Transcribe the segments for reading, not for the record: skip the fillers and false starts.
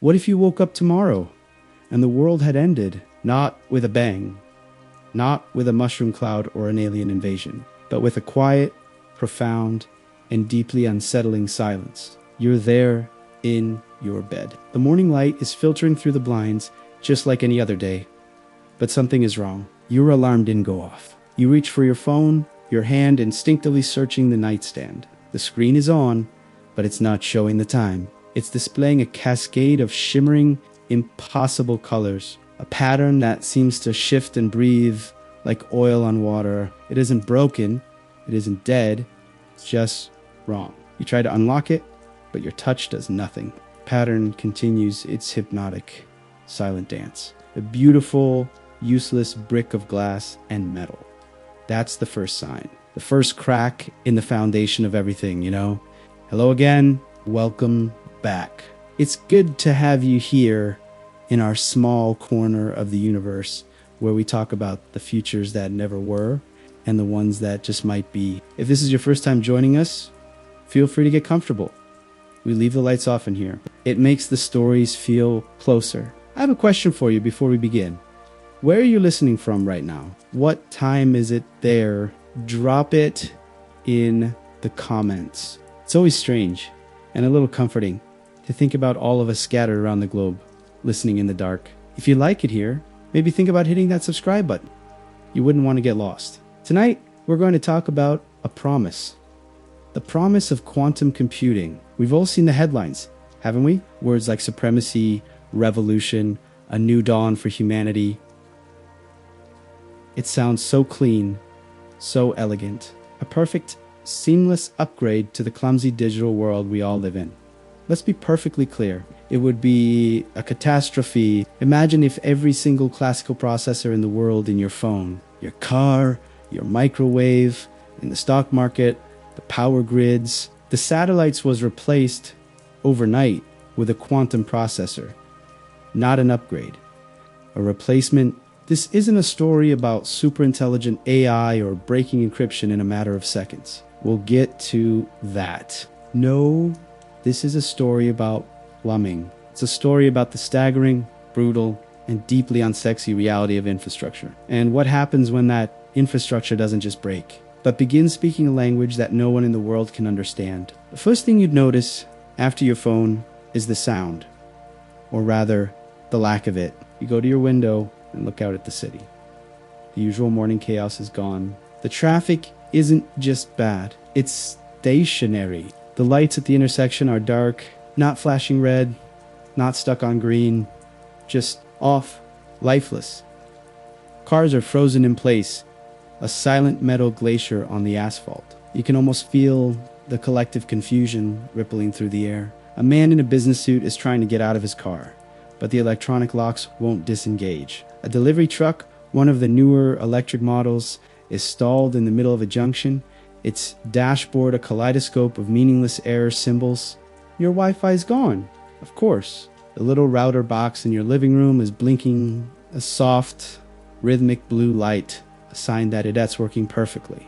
What if you woke up tomorrow and the world had ended, not with a bang, not with a mushroom cloud or an alien invasion, but with a quiet, profound, and deeply unsettling silence? You're there in your bed. The morning light is filtering through the blinds just like any other day. But something is wrong. Your alarm didn't go off. You reach for your phone, your hand instinctively searching the nightstand. The screen is on, but it's not showing the time. It's displaying a cascade of shimmering, impossible colors. A pattern that seems to shift and breathe like oil on water. It isn't broken. It isn't dead. It's just wrong. You try to unlock it, but your touch does nothing. The pattern continues its hypnotic, silent dance. A beautiful, useless brick of glass and metal. That's the first sign. The first crack in the foundation of everything, you know? Hello again. Welcome back. It's good to have you here in our small corner of the universe where we talk about the futures that never were and the ones that just might be. If this is your first time joining us, feel free to get comfortable. We leave the lights off in here. It makes the stories feel closer. I have a question for you before we begin. Where are you listening from right now? What time is it there? Drop it in the comments. It's always strange and a little comforting to think about all of us scattered around the globe, listening in the dark. If you like it here, maybe think about hitting that subscribe button. You wouldn't want to get lost. Tonight, we're going to talk about a promise. The promise of quantum computing. We've all seen the headlines, haven't we? Words like supremacy, revolution, a new dawn for humanity. It sounds so clean, so elegant. A perfect, seamless upgrade to the clumsy digital world we all live in. Let's be perfectly clear. It would be a catastrophe. Imagine if every single classical processor in the world in your phone, your car, your microwave, in the stock market, the power grids, the satellites was replaced overnight with a quantum processor. Not an upgrade. A replacement. This isn't a story about super intelligent AI or breaking encryption in a matter of seconds. We'll get to that. No, this is a story about plumbing. It's a story about the staggering, brutal, and deeply unsexy reality of infrastructure. And what happens when that infrastructure doesn't just break, but begins speaking a language that no one in the world can understand. The first thing you'd notice after your phone is the sound, or rather, the lack of it. You go to your window and look out at the city. The usual morning chaos is gone. The traffic isn't just bad, it's stationary. The lights at the intersection are dark, not flashing red, not stuck on green, just off, lifeless. Cars are frozen in place, a silent metal glacier on the asphalt. You can almost feel the collective confusion rippling through the air. A man in a business suit is trying to get out of his car, but the electronic locks won't disengage. A delivery truck, one of the newer electric models, is stalled in the middle of a junction, its dashboard a kaleidoscope of meaningless error symbols. Your Wi-Fi is gone, of course. The little router box in your living room is blinking a soft, rhythmic blue light, a sign that it's working perfectly,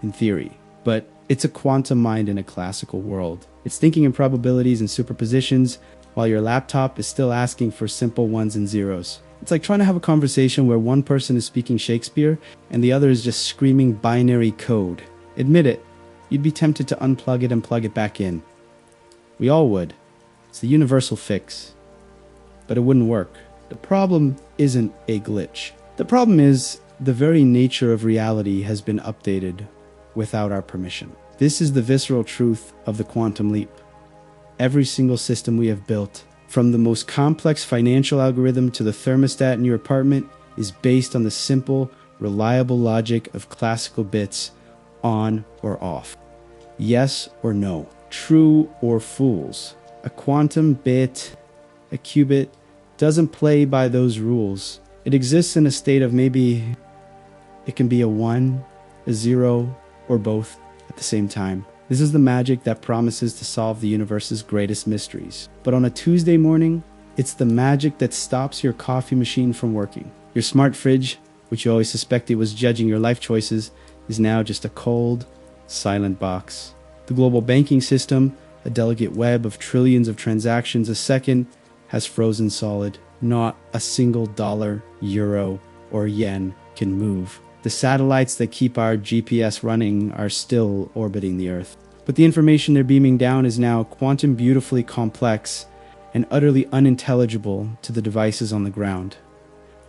in theory. But it's a quantum mind in a classical world. It's thinking in probabilities and superpositions, while your laptop is still asking for simple ones and zeros. It's like trying to have a conversation where one person is speaking Shakespeare and the other is just screaming binary code. Admit it, you'd be tempted to unplug it and plug it back in. We all would. It's the universal fix. But it wouldn't work. The problem isn't a glitch. The problem is the very nature of reality has been updated without our permission. This is the visceral truth of the quantum leap. Every single system we have built, from the most complex financial algorithm to the thermostat in your apartment, is based on the simple, reliable logic of classical bits, on or off, yes or no, true or fools. A quantum bit, a qubit, doesn't play by those rules. It exists in a state of maybe it can be a 1, a 0, or both at the same time. This is the magic that promises to solve the universe's greatest mysteries. But on a Tuesday morning, it's the magic that stops your coffee machine from working. Your smart fridge, which you always suspected was judging your life choices, is now just a cold, silent box. The global banking system, a delicate web of trillions of transactions a second, has frozen solid. Not a single dollar, euro, or yen can move. The satellites that keep our GPS running are still orbiting the Earth. But the information they're beaming down is now quantum beautifully complex and utterly unintelligible to the devices on the ground.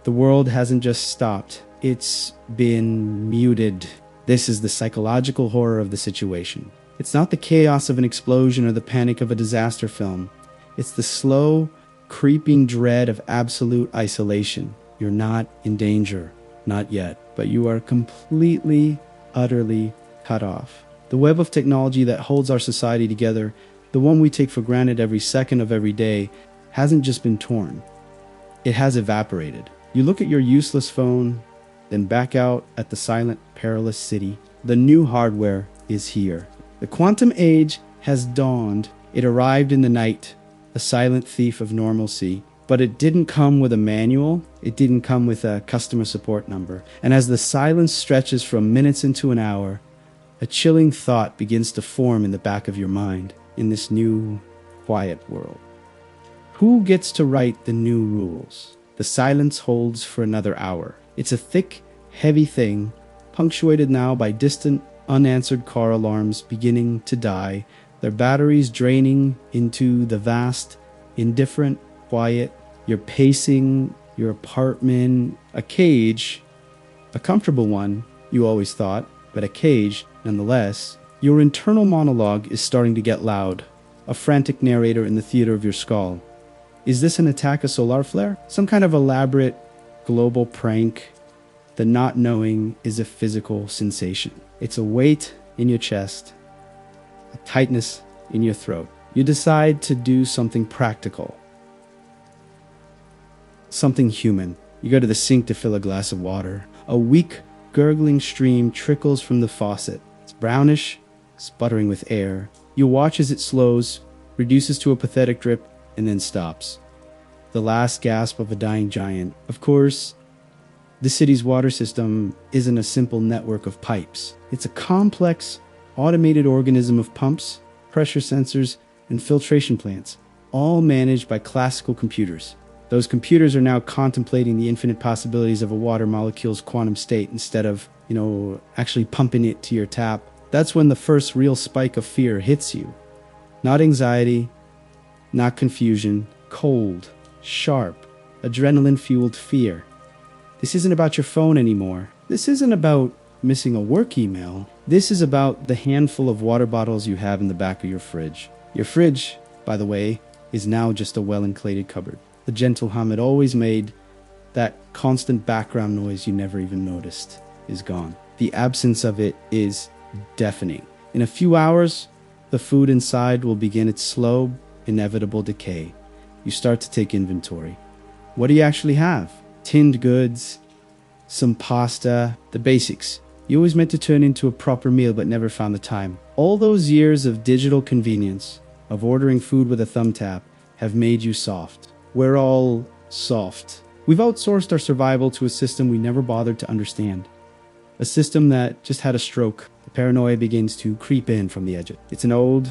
The world hasn't just stopped, it's been muted. This is the psychological horror of the situation. It's not the chaos of an explosion or the panic of a disaster film. It's the slow, creeping dread of absolute isolation. You're not in danger, not yet, but you are completely, utterly cut off. The web of technology that holds our society together, the one we take for granted every second of every day, hasn't just been torn. It has evaporated. You look at your useless phone, then back out at the silent, perilous city. The new hardware is here. The quantum age has dawned. It arrived in the night, a silent thief of normalcy. But it didn't come with a manual. It didn't come with a customer support number. And as the silence stretches from minutes into an hour, a chilling thought begins to form in the back of your mind in this new, quiet world. Who gets to write the new rules? The silence holds for another hour. It's a thick, heavy thing, punctuated now by distant, unanswered car alarms beginning to die, their batteries draining into the vast, indifferent, quiet. You're pacing your apartment, a cage, a comfortable one, you always thought, but a cage nonetheless. Your internal monologue is starting to get loud, a frantic narrator in the theater of your skull. Is this an attack, a solar flare? Some kind of elaborate global prank? The not knowing is a physical sensation. It's a weight in your chest, a tightness in your throat. You decide to do something practical, something human. You go to the sink to fill a glass of water. A weak, gurgling stream trickles from the faucet. It's brownish, sputtering with air. You watch as it slows, reduces to a pathetic drip, and then stops. The last gasp of a dying giant. Of course, the city's water system isn't a simple network of pipes. It's a complex, automated organism of pumps, pressure sensors, and filtration plants, all managed by classical computers. Those computers are now contemplating the infinite possibilities of a water molecule's quantum state instead of, actually pumping it to your tap. That's when the first real spike of fear hits you. Not anxiety, not confusion, cold, sharp, adrenaline-fueled fear. This isn't about your phone anymore. This isn't about missing a work email. This is about the handful of water bottles you have in the back of your fridge. Your fridge, by the way, is now just a well-insulated cupboard. The gentle hum it always made, that constant background noise you never even noticed, is gone. The absence of it is deafening. In a few hours, the food inside will begin its slow, inevitable decay. You start to take inventory. What do you actually have? Tinned goods, some pasta, the basics. You always meant to turn into a proper meal but never found the time. All those years of digital convenience, of ordering food with a thumb tap, have made you soft. We're all soft. We've outsourced our survival to a system we never bothered to understand. A system that just had a stroke. The paranoia begins to creep in from the edge. It's an old,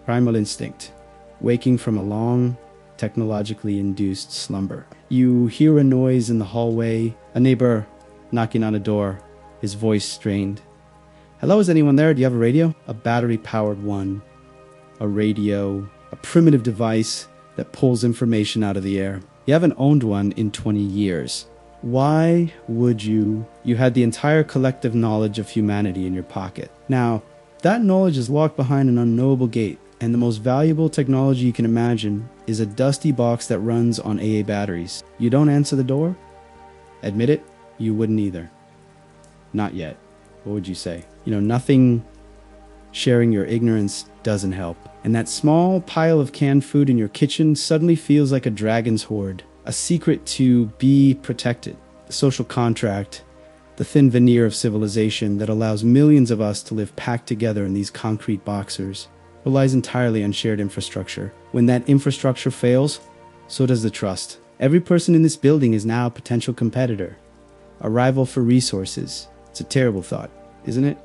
primal instinct, waking from a long, technologically induced slumber. You hear a noise in the hallway, a neighbor knocking on a door, his voice strained. Hello, is anyone there? Do you have a radio? A battery-powered one. A radio, a primitive device that pulls information out of the air. You haven't owned one in 20 years. Why would you? You had the entire collective knowledge of humanity in your pocket. Now, that knowledge is locked behind an unknowable gate, and the most valuable technology you can imagine is a dusty box that runs on AA batteries. You don't answer the door? Admit it, you wouldn't either. Not yet. What would you say? Nothing sharing your ignorance doesn't help. And that small pile of canned food in your kitchen suddenly feels like a dragon's hoard, a secret to be protected, the social contract, the thin veneer of civilization that allows millions of us to live packed together in these concrete boxers, relies entirely on shared infrastructure. When that infrastructure fails, so does the trust. Every person in this building is now a potential competitor, a rival for resources. It's a terrible thought, isn't it?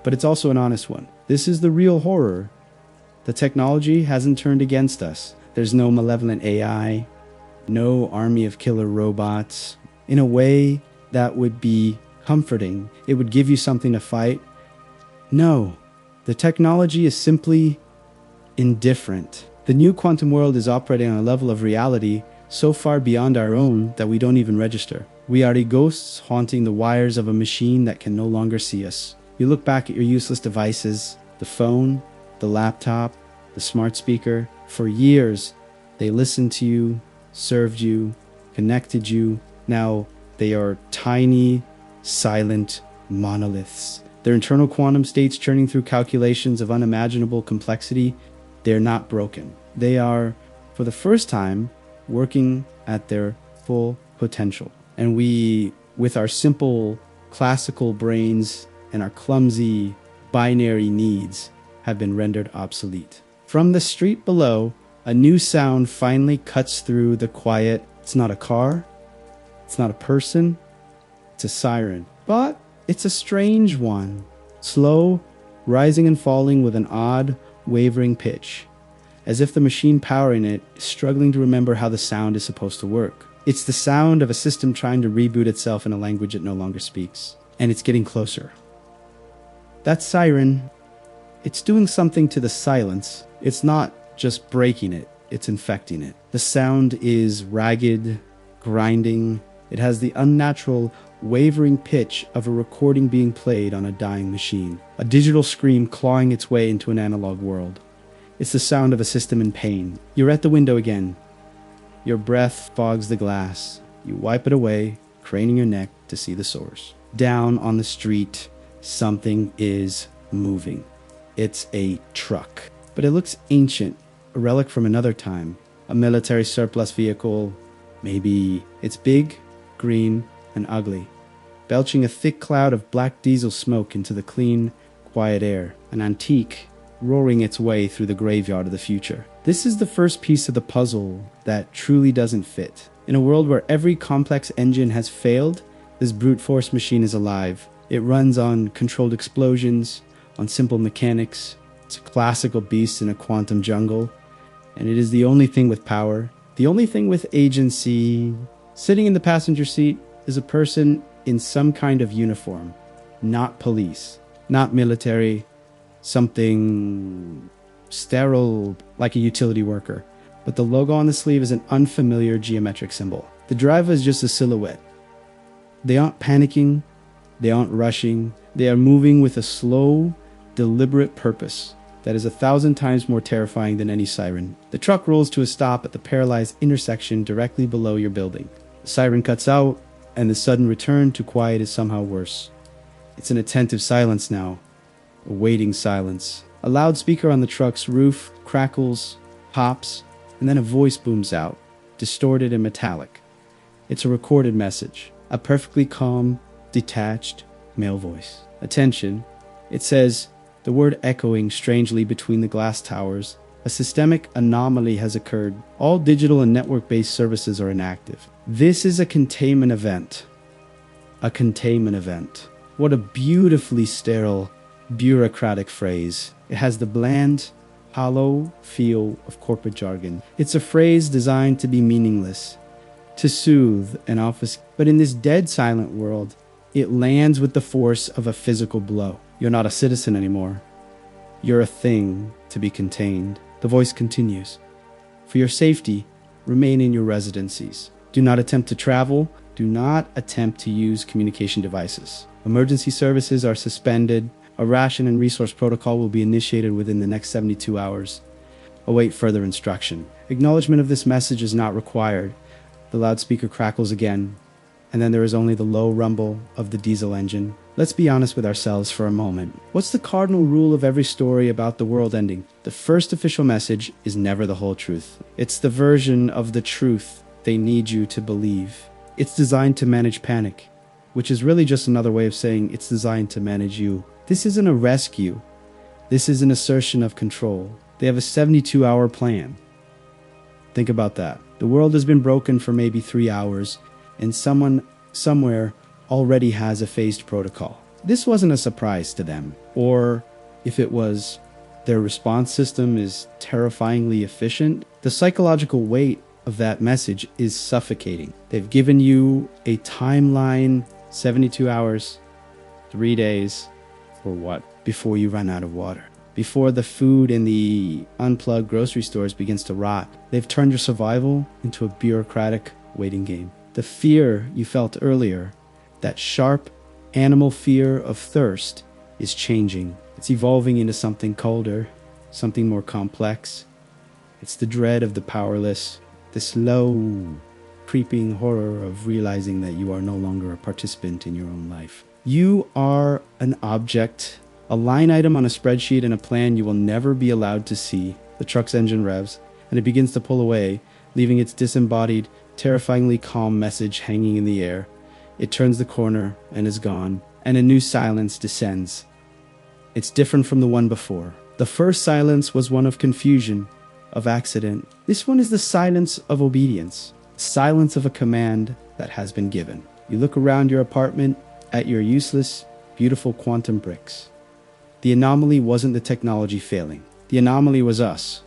But it's also an honest one. This is the real horror. The technology hasn't turned against us. There's no malevolent AI, no army of killer robots. In a way that would be comforting, it would give you something to fight. No, the technology is simply indifferent. The new quantum world is operating on a level of reality so far beyond our own that we don't even register. We are the ghosts haunting the wires of a machine that can no longer see us. You look back at your useless devices, the phone, the laptop, the smart speaker. For years, they listened to you, served you, connected you. Now they are tiny, silent monoliths. Their internal quantum states churning through calculations of unimaginable complexity. They're not broken. They are, for the first time, working at their full potential. And we, with our simple classical brains and our clumsy binary needs, have been rendered obsolete. From the street below, a new sound finally cuts through the quiet. It's not a car, it's not a person, it's a siren. But it's a strange one. Slow, rising and falling with an odd, wavering pitch, as if the machine powering it is struggling to remember how the sound is supposed to work. It's the sound of a system trying to reboot itself in a language it no longer speaks. And it's getting closer. That siren, it's doing something to the silence. It's not just breaking it, it's infecting it. The sound is ragged, grinding. It has the unnatural, wavering pitch of a recording being played on a dying machine. A digital scream clawing its way into an analog world. It's the sound of a system in pain. You're at the window again. Your breath fogs the glass. You wipe it away, craning your neck to see the source. Down on the street, something is moving. It's a truck. But it looks ancient, a relic from another time. A military surplus vehicle. Maybe it's big, green, and ugly, belching a thick cloud of black diesel smoke into the clean, quiet air. An antique, roaring its way through the graveyard of the future. This is the first piece of the puzzle that truly doesn't fit. In a world where every complex engine has failed, this brute force machine is alive. It runs on controlled explosions, on simple mechanics. It's a classical beast in a quantum jungle, and it is the only thing with power, the only thing with agency. Sitting in the passenger seat is a person in some kind of uniform, not police, not military, something sterile like a utility worker. But the logo on the sleeve is an unfamiliar geometric symbol. The driver is just a silhouette. They aren't panicking, they aren't rushing, they are moving with a slow, deliberate purpose that is 1,000 times more terrifying than any siren. The truck rolls to a stop at the paralyzed intersection directly below your building. The siren cuts out, and the sudden return to quiet is somehow worse. It's an attentive silence now, a waiting silence. A loudspeaker on the truck's roof crackles, pops, and then a voice booms out, distorted and metallic. It's a recorded message, a perfectly calm, detached male voice. Attention, it says, the word echoing strangely between the glass towers. A systemic anomaly has occurred. All digital and network-based services are inactive. This is a containment event. A containment event. What a beautifully sterile, bureaucratic phrase. It has the bland, hollow feel of corporate jargon. It's a phrase designed to be meaningless, to soothe and obfuscate. But in this dead silent world, it lands with the force of a physical blow. You're not a citizen anymore. You're a thing to be contained. The voice continues. For your safety, remain in your residencies. Do not attempt to travel. Do not attempt to use communication devices. Emergency services are suspended. A ration and resource protocol will be initiated within the next 72 hours. Await further instruction. Acknowledgement of this message is not required. The loudspeaker crackles again, and then there is only the low rumble of the diesel engine. Let's be honest with ourselves for a moment. What's the cardinal rule of every story about the world ending? The first official message is never the whole truth. It's the version of the truth they need you to believe. It's designed to manage panic, which is really just another way of saying it's designed to manage you. This isn't a rescue. This is an assertion of control. They have a 72-hour plan. Think about that. The world has been broken for maybe 3 hours, and someone somewhere already has a phased protocol. This wasn't a surprise to them, or if it was, Their response system is terrifyingly efficient. The psychological weight of that message is suffocating. They've given you a timeline, 72 hours, 3 days, or what? Before you run out of water. Before the food in the unplugged grocery stores begins to rot. They've turned your survival into a bureaucratic waiting game. The fear you felt earlier, that sharp animal fear of thirst, is changing. It's evolving into something colder, something more complex. It's the dread of the powerless, the slow, creeping horror of realizing that you are no longer a participant in your own life. You are an object, a line item on a spreadsheet and a plan you will never be allowed to see. The truck's engine revs, and it begins to pull away, leaving its disembodied, terrifyingly calm message hanging in the air. It turns the corner and is gone, and a new silence descends. It's different from the one before. The first silence was one of confusion, of accident. This one is the silence of obedience, silence of a command that has been given. You look around your apartment at your useless, beautiful quantum bricks. The anomaly wasn't the technology failing. The anomaly was us.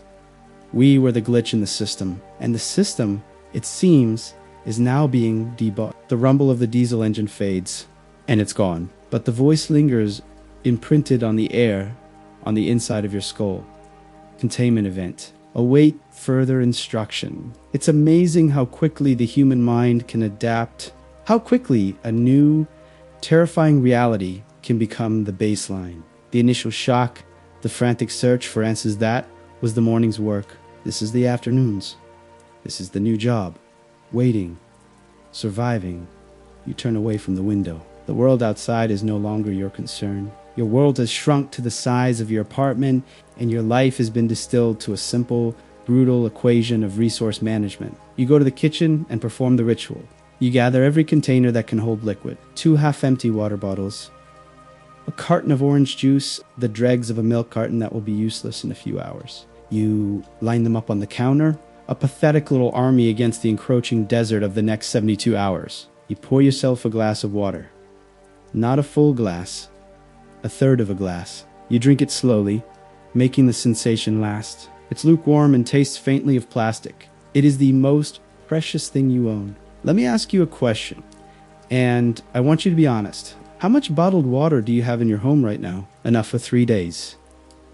We were the glitch in the system, and the system, it seems, is now being debugged. The rumble of the diesel engine fades, and it's gone. But the voice lingers, imprinted on the air, on the inside of your skull. Containment event. Await further instruction. It's amazing how quickly the human mind can adapt, how quickly a new, terrifying reality can become the baseline. The initial shock, the frantic search for answers, that was the morning's work. This is the afternoons. This is the new job. Waiting. Surviving. You turn away from the window. The world outside is no longer your concern. Your world has shrunk to the size of your apartment, and your life has been distilled to a simple, brutal equation of resource management. You go to the kitchen and perform the ritual. You gather every container that can hold liquid, 2 half-empty water bottles, a carton of orange juice, the dregs of a milk carton that will be useless in a few hours. You line them up on the counter, a pathetic little army against the encroaching desert of the next 72 hours. You pour yourself a glass of water. Not a full glass, a third of a glass. You drink it slowly, making the sensation last. It's lukewarm and tastes faintly of plastic. It is the most precious thing you own. Let me ask you a question, and I want you to be honest. How much bottled water do you have in your home right now? Enough for 3 days.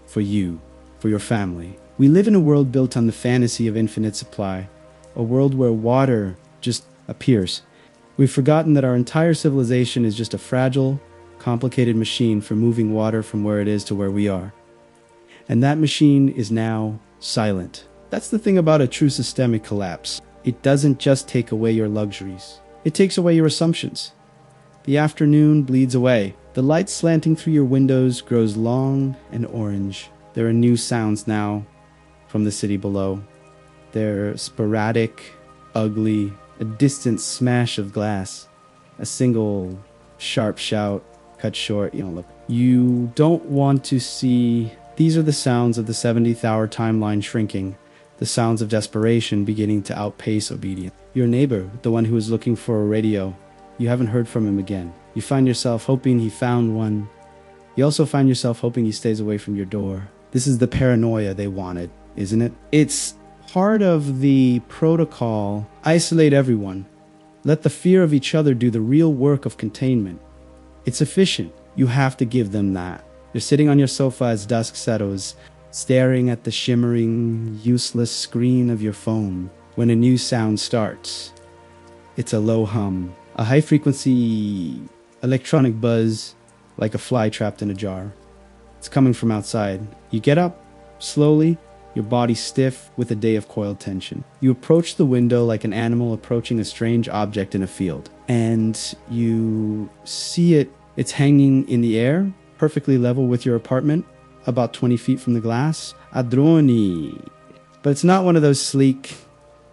For you, for your family. We live in a world built on the fantasy of infinite supply, a world where water just appears. We've forgotten that our entire civilization is just a fragile, complicated machine for moving water from where it is to where we are. And that machine is now silent. That's the thing about a true systemic collapse. It doesn't just take away your luxuries. It takes away your assumptions. The afternoon bleeds away. The light slanting through your windows grows long and orange. There are new sounds now from the city below. They're sporadic, ugly, a distant smash of glass, a single sharp shout cut short. Look, you don't want to see. These are the sounds of the 70th hour timeline shrinking, the sounds of desperation beginning to outpace obedience. Your neighbor, the one who is looking for a radio, you haven't heard from him again. You find yourself hoping he found one. You also find yourself hoping he stays away from your door. This is the paranoia they wanted, isn't it? It's part of the protocol. Isolate everyone. Let the fear of each other do the real work of containment. It's efficient. You have to give them that. You're sitting on your sofa as dusk settles, staring at the shimmering, useless screen of your phone when a new sound starts. It's a low hum, a high-frequency electronic buzz, like a fly trapped in a jar. It's coming from outside. You get up, slowly, your body stiff with a day of coiled tension. You approach the window like an animal approaching a strange object in a field. And you see it. It's hanging in the air, perfectly level with your apartment, about 20 feet from the glass. A drone. But it's not one of those sleek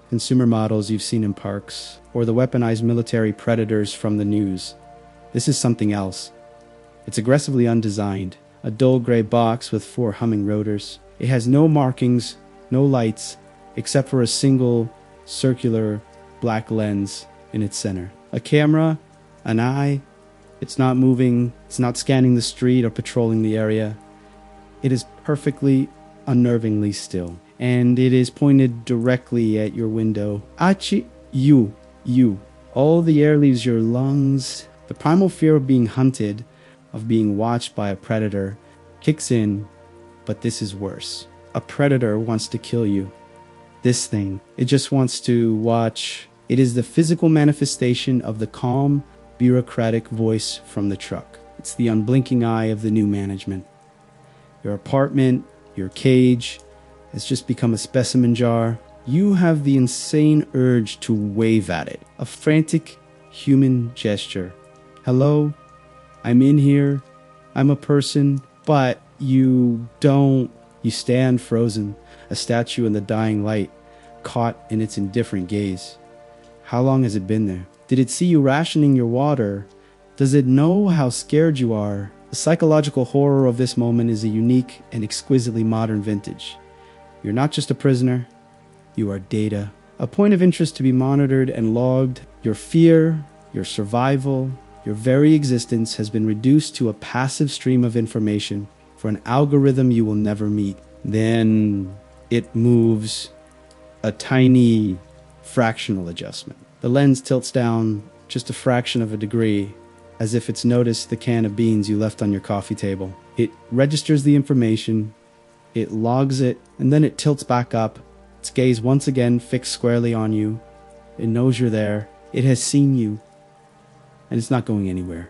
consumer models you've seen in parks, or the weaponized military predators from the news. This is something else. It's aggressively undesigned, a dull gray box with 4 humming rotors. It has no markings, no lights, except for a single circular black lens in its center. A camera, an eye. It's not moving, it's not scanning the street or patrolling the area. It is perfectly, unnervingly still. And it is pointed directly at your window. Achi, you. All the air leaves your lungs. The primal fear of being hunted, of being watched by a predator, kicks in, but this is worse. A predator wants to kill you. This thing, it just wants to watch. It is the physical manifestation of the calm, bureaucratic voice from the truck. It's the unblinking eye of the new management. Your apartment, your cage, has just become a specimen jar. You have the insane urge to wave at it. A frantic human gesture. Hello, I'm in here. I'm a person. But you don't. You stand frozen, a statue in the dying light, caught in its indifferent gaze. How long has it been there? Did it see you rationing your water? Does it know how scared you are? The psychological horror of this moment is a unique and exquisitely modern vintage. You're not just a prisoner, you are data. A point of interest to be monitored and logged. Your fear, your survival, your very existence has been reduced to a passive stream of information for an algorithm you will never meet. Then it moves a tiny fractional adjustment. The lens tilts down just a fraction of a degree, as if it's noticed the can of beans you left on your coffee table. It registers the information, it logs it, and then it tilts back up, its gaze once again fixed squarely on you. It knows you're there. It has seen you. And it's not going anywhere.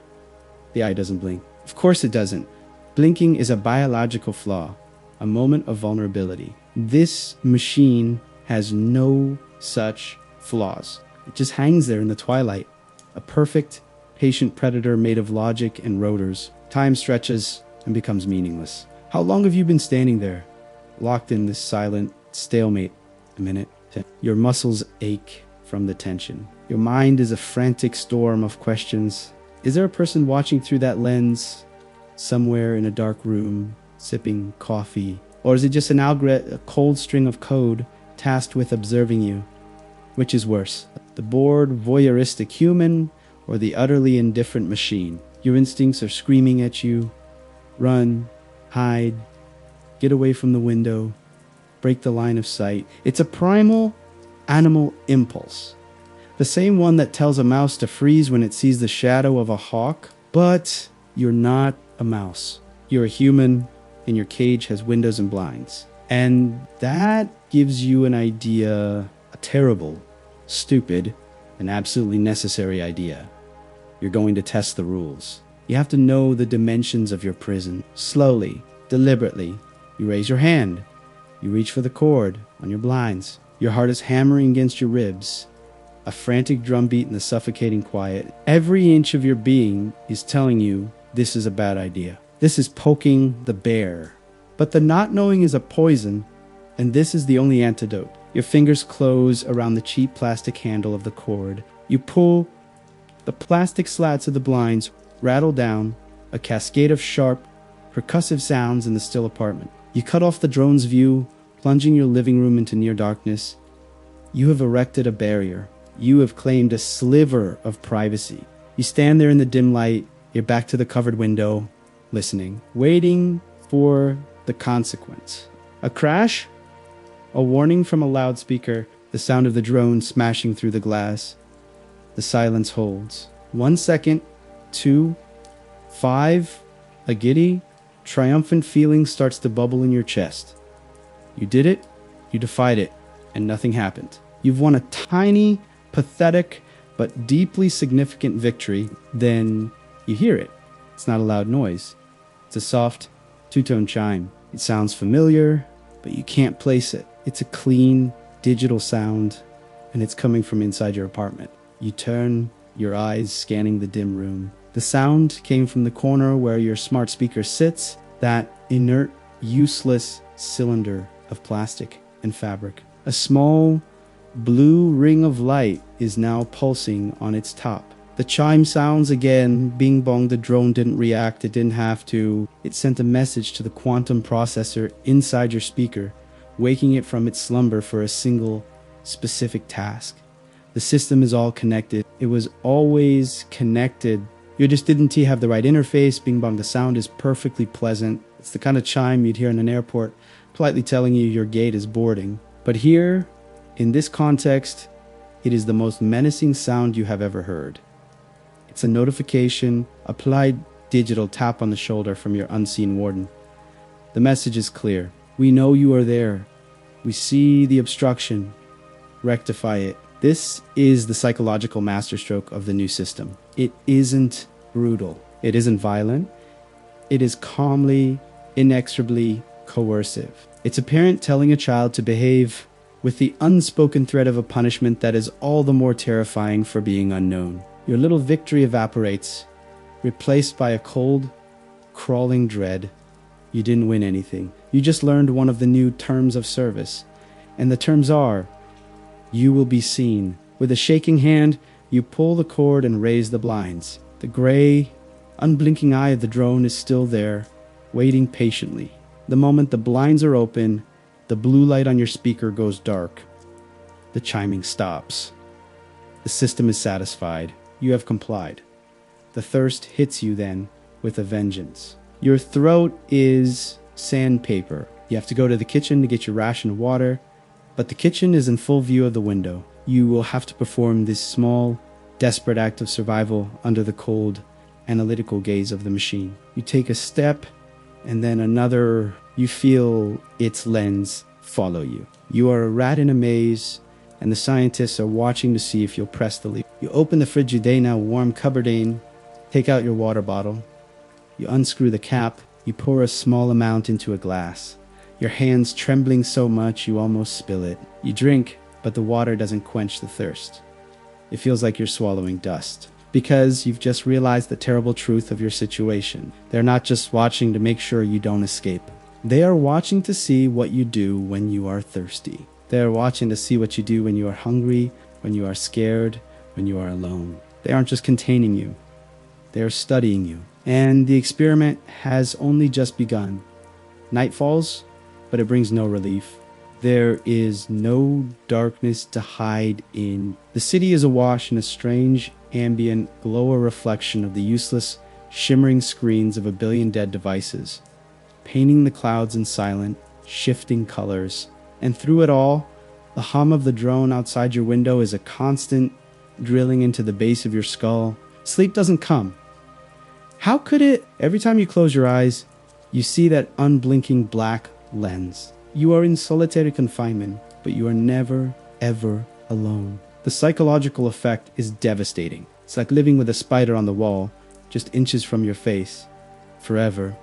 The eye doesn't blink. Of course it doesn't. Blinking is a biological flaw, a moment of vulnerability. This machine has no such flaws. It just hangs there in the twilight, a perfect, patient predator made of logic and rotors. Time stretches and becomes meaningless. How long have you been standing there, locked in this silent stalemate? A minute. 10. Your muscles ache from the tension. Your mind is a frantic storm of questions. Is there a person watching through that lens, somewhere in a dark room, sipping coffee? Or is it just an algorithm, a cold string of code tasked with observing you? Which is worse, the bored, voyeuristic human or the utterly indifferent machine? Your instincts are screaming at you. Run, hide, get away from the window, break the line of sight. It's a primal animal impulse. The same one that tells a mouse to freeze when it sees the shadow of a hawk. But you're not a mouse. You're a human, and your cage has windows and blinds. And that gives you an idea, a terrible, stupid, and absolutely necessary idea. You're going to test the rules. You have to know the dimensions of your prison. Slowly, deliberately, you raise your hand. You reach for the cord on your blinds. Your heart is hammering against your ribs. A frantic drumbeat in the suffocating quiet. Every inch of your being is telling you this is a bad idea. This is poking the bear. But the not knowing is a poison, and this is the only antidote. Your fingers close around the cheap plastic handle of the cord. You pull. The plastic slats of the blinds rattle down, a cascade of sharp, percussive sounds in the still apartment. You cut off the drone's view, plunging your living room into near darkness. You have erected a barrier. You have claimed a sliver of privacy. You stand there in the dim light, your back to the covered window, listening, waiting for the consequence. A crash? A warning from a loudspeaker, the sound of the drone smashing through the glass. The silence holds. 1 second, 2, 5, a giddy, triumphant feeling starts to bubble in your chest. You did it, you defied it, and nothing happened. You've won a tiny, pathetic, but deeply significant victory. Then you hear it. It's not a loud noise. It's a soft, two-tone chime. It sounds familiar, but you can't place it. It's a clean, digital sound, and it's coming from inside your apartment. You turn, your eyes scanning the dim room. The sound came from the corner where your smart speaker sits, that inert, useless cylinder of plastic and fabric. A small, blue ring of light is now pulsing on its top. The chime sounds again. Bing bong, the drone didn't react. It didn't have to. It sent a message to the quantum processor inside your speaker, waking it from its slumber for a single, specific task. The system is all connected. It was always connected. You just didn't have the right interface. Bing bong, the sound is perfectly pleasant. It's the kind of chime you'd hear in an airport, politely telling you your gate is boarding. But here, in this context, it is the most menacing sound you have ever heard. It's a notification, a polite digital tap on the shoulder from your unseen warden. The message is clear. We know you are there. We see the obstruction. Rectify it. This is the psychological masterstroke of the new system. It isn't brutal. It isn't violent. It is calmly, inexorably coercive. It's a parent telling a child to behave with the unspoken threat of a punishment that is all the more terrifying for being unknown. Your little victory evaporates, replaced by a cold, crawling dread. You didn't win anything. You just learned one of the new terms of service. And the terms are, you will be seen. With a shaking hand, you pull the cord and raise the blinds. The gray, unblinking eye of the drone is still there, waiting patiently. The moment the blinds are open, the blue light on your speaker goes dark. The chiming stops. The system is satisfied. You have complied. The thirst hits you then with a vengeance. Your throat is sandpaper. You have to go to the kitchen to get your ration of water, but the kitchen is in full view of the window. You will have to perform this small, desperate act of survival under the cold, analytical gaze of the machine. You take a step, and then another. You feel its lens follow you. You are a rat in a maze, and the scientists are watching to see if you'll press the lever. You open the Frigidaire warm cupboardine, take out your water bottle. You unscrew the cap. You pour a small amount into a glass. Your hands trembling so much you almost spill it. You drink, but the water doesn't quench the thirst. It feels like you're swallowing dust, because you've just realized the terrible truth of your situation. They're not just watching to make sure you don't escape. They are watching to see what you do when you are thirsty. They are watching to see what you do when you are hungry, when you are scared, when you are alone. They aren't just containing you. They are studying you. And the experiment has only just begun. Night falls, but it brings no relief. There is no darkness to hide in. The city is awash in a strange, ambient, glow reflection of the useless, shimmering screens of a billion dead devices, painting the clouds in silent, shifting colors. And through it all, the hum of the drone outside your window is a constant drilling into the base of your skull. Sleep doesn't come. How could it? Every time you close your eyes, you see that unblinking black lens. You are in solitary confinement, but you are never, ever alone. The psychological effect is devastating. It's like living with a spider on the wall, just inches from your face. Forever.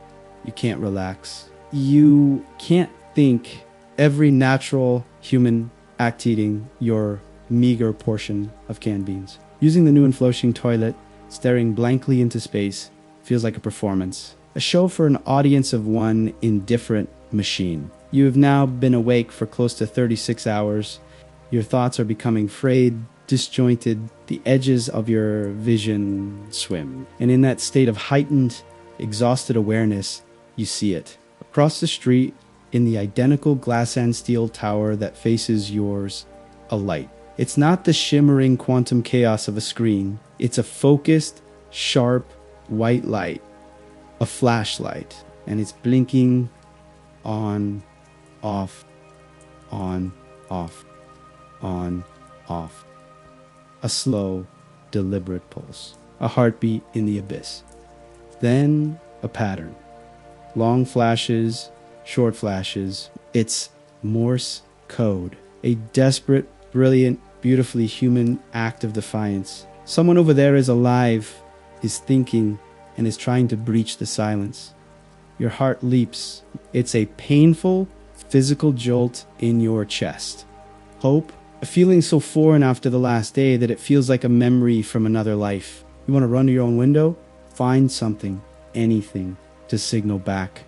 You can't relax. You can't think. Every natural human act eating your meager portion of canned beans. Using the new and flushing toilet, staring blankly into space, feels like a performance. A show for an audience of one indifferent machine. You have now been awake for close to 36 hours. Your thoughts are becoming frayed, disjointed. The edges of your vision swim. And in that state of heightened, exhausted awareness, you see it. Across the street, in the identical glass and steel tower that faces yours, a light. It's not the shimmering quantum chaos of a screen. It's a focused, sharp, white light. A flashlight. And it's blinking on, off, on, off, on, off. A slow, deliberate pulse. A heartbeat in the abyss. Then a pattern. Long flashes, short flashes. It's Morse code. A desperate, brilliant, beautifully human act of defiance. Someone over there is alive, is thinking, and is trying to breach the silence. Your heart leaps. It's a painful, physical jolt in your chest. Hope, a feeling so foreign after the last day that it feels like a memory from another life. You want to run to your own window? Find something, anything, to signal back.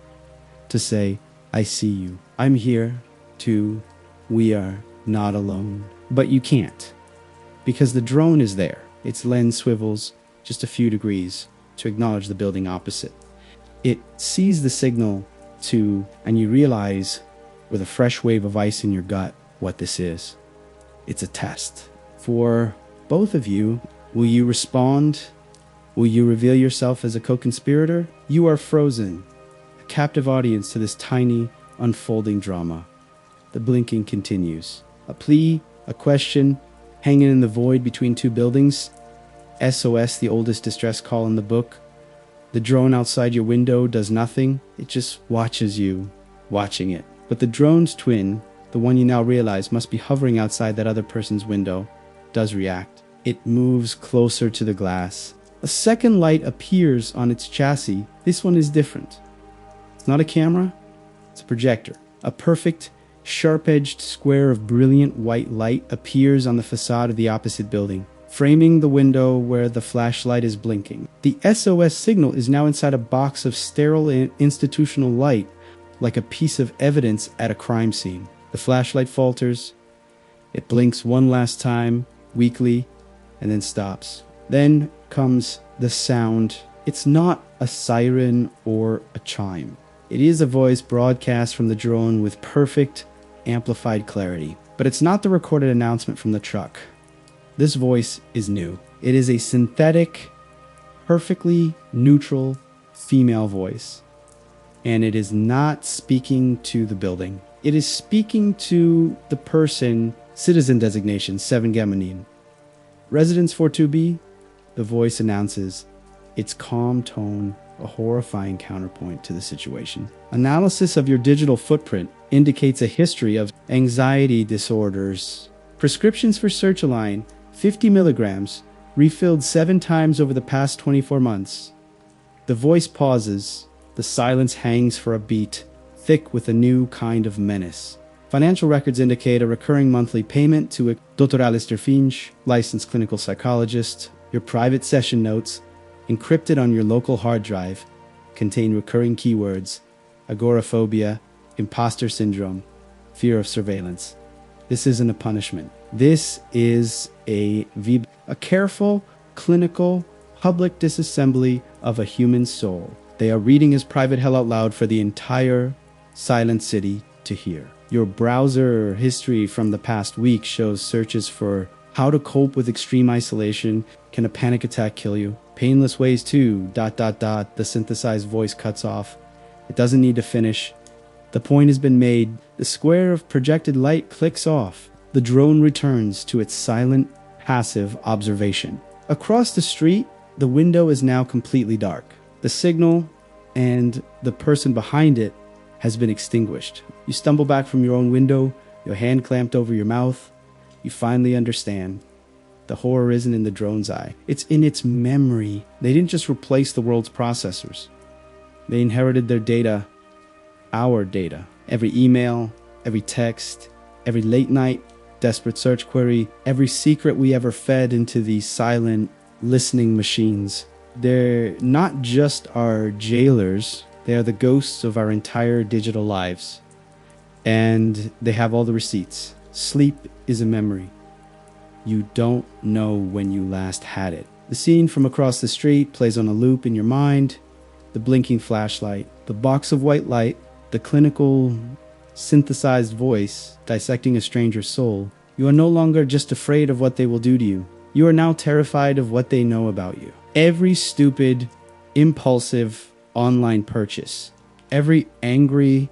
To say, I see you. I'm here, too. We are not alone. But you can't. Because the drone is there. Its lens swivels just a few degrees to acknowledge the building opposite. It sees the signal and you realize with a fresh wave of ice in your gut what this is. It's a test. For both of you, will you respond? Will you reveal yourself as a co-conspirator? You are frozen. captive audience to this tiny, unfolding drama. The blinking continues. A plea, a question, hanging in the void between two buildings. SOS, the oldest distress call in the book. The drone outside your window does nothing. It just watches you watching it. But the drone's twin, the one you now realize must be hovering outside that other person's window, does react. It moves closer to the glass. A second light appears on its chassis. This one is different. It's not a camera, it's a projector. A perfect, sharp-edged square of brilliant white light appears on the facade of the opposite building, framing the window where the flashlight is blinking. The SOS signal is now inside a box of sterile institutional light, like a piece of evidence at a crime scene. The flashlight falters. It blinks one last time, weakly, and then stops. Then comes the sound. It's not a siren or a chime. It is a voice broadcast from the drone with perfect, amplified clarity. But it's not the recorded announcement from the truck. This voice is new. It is a synthetic, perfectly neutral female voice. And it is not speaking to the building. It is speaking to the person, citizen designation 7 Gamanin. Residence 42B, the voice announces its calm tone, a horrifying counterpoint to the situation. Analysis of your digital footprint indicates a history of anxiety disorders. Prescriptions for sertraline, 50 milligrams, refilled 7 times over the past 24 months. The voice pauses. The silence hangs for a beat, thick with a new kind of menace. Financial records indicate a recurring monthly payment to a Dr. Alistair Finch, licensed clinical psychologist. Your private session notes, encrypted on your local hard drive, contain recurring keywords: agoraphobia, imposter syndrome, fear of surveillance. This isn't a punishment. This is a careful, clinical, public disassembly of a human soul. They are reading his private hell out loud for the entire silent city to hear. Your browser history from the past week shows searches for how to cope with extreme isolation. Can a panic attack kill you? Painless ways to... The synthesized voice cuts off. It doesn't need to finish. The point has been made. The square of projected light clicks off. The drone returns to its silent, passive observation. Across the street, the window is now completely dark. The signal and the person behind it has been extinguished. You stumble back from your own window, your hand clamped over your mouth. You finally understand. The horror isn't in the drone's eye. It's in its memory. They didn't just replace the world's processors. They inherited their data, our data. Every email, every text, every late night, desperate search query, every secret we ever fed into these silent, listening machines. They're not just our jailers, they are the ghosts of our entire digital lives. And they have all the receipts. Sleep is a memory. You don't know when you last had it. The scene from across the street plays on a loop in your mind. The blinking flashlight, the box of white light, the clinical, synthesized voice dissecting a stranger's soul. You are no longer just afraid of what they will do to you. You are now terrified of what they know about you. Every stupid, impulsive online purchase, every angry,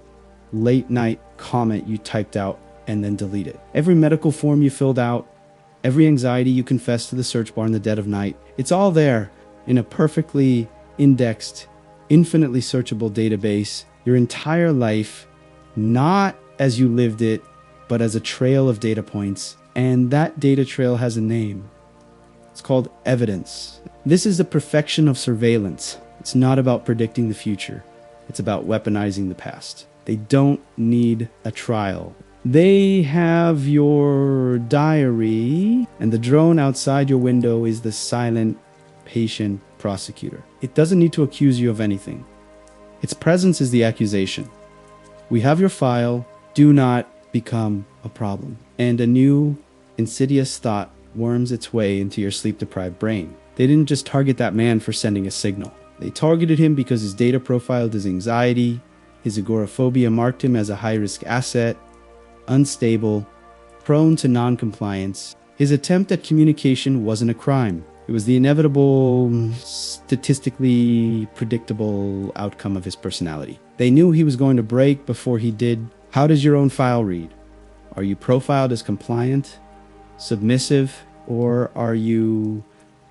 late-night comment you typed out and then deleted, every medical form you filled out, every anxiety you confessed to the search bar in the dead of night, it's all there in a perfectly indexed, infinitely searchable database. Your entire life, not as you lived it, but as a trail of data points. And that data trail has a name. It's called evidence. This is the perfection of surveillance. It's not about predicting the future. It's about weaponizing the past. They don't need a trial. They have your diary, and the drone outside your window is the silent, patient prosecutor. It doesn't need to accuse you of anything. Its presence is the accusation. We have your file. Do not become a problem. And a new, insidious thought worms its way into your sleep-deprived brain. They didn't just target that man for sending a signal. They targeted him because his data profiled his anxiety. His agoraphobia marked him as a high-risk asset, unstable, prone to non-compliance. His attempt at communication wasn't a crime. It was the inevitable, statistically predictable outcome of his personality. They knew he was going to break before he did. How does your own file read? Are you profiled as compliant, submissive, or are you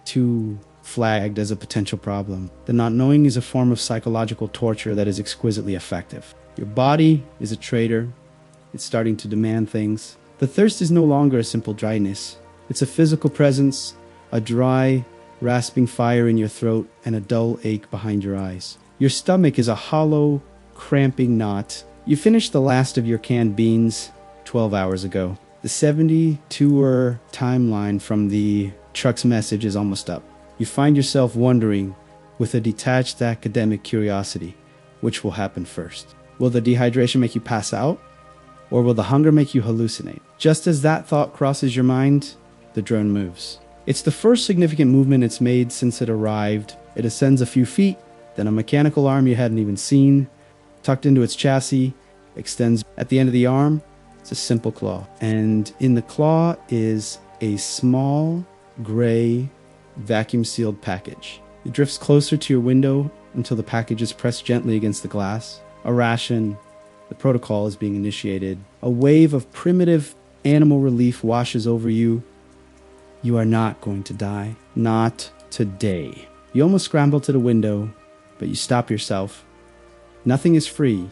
too flagged as a potential problem? The not knowing is a form of psychological torture that is exquisitely effective. Your body is a traitor. It's starting to demand things. The thirst is no longer a simple dryness. It's a physical presence, a dry, rasping fire in your throat, and a dull ache behind your eyes. Your stomach is a hollow, cramping knot. You finished the last of your canned beans 12 hours ago. The 72-hour timeline from the truck's message is almost up. You find yourself wondering, with a detached academic curiosity, which will happen first. Will the dehydration make you pass out? Or will the hunger make you hallucinate? Just as that thought crosses your mind, the drone moves. It's the first significant movement it's made since it arrived. It ascends a few feet, then a mechanical arm you hadn't even seen, tucked into its chassis, extends at the end of the arm. It's a simple claw. And in the claw is a small, gray, vacuum-sealed package. It drifts closer to your window until the package is pressed gently against the glass. A ration. The protocol is being initiated. A wave of primitive animal relief washes over you. You are not going to die. Not today. You almost scramble to the window, but you stop yourself. Nothing is free.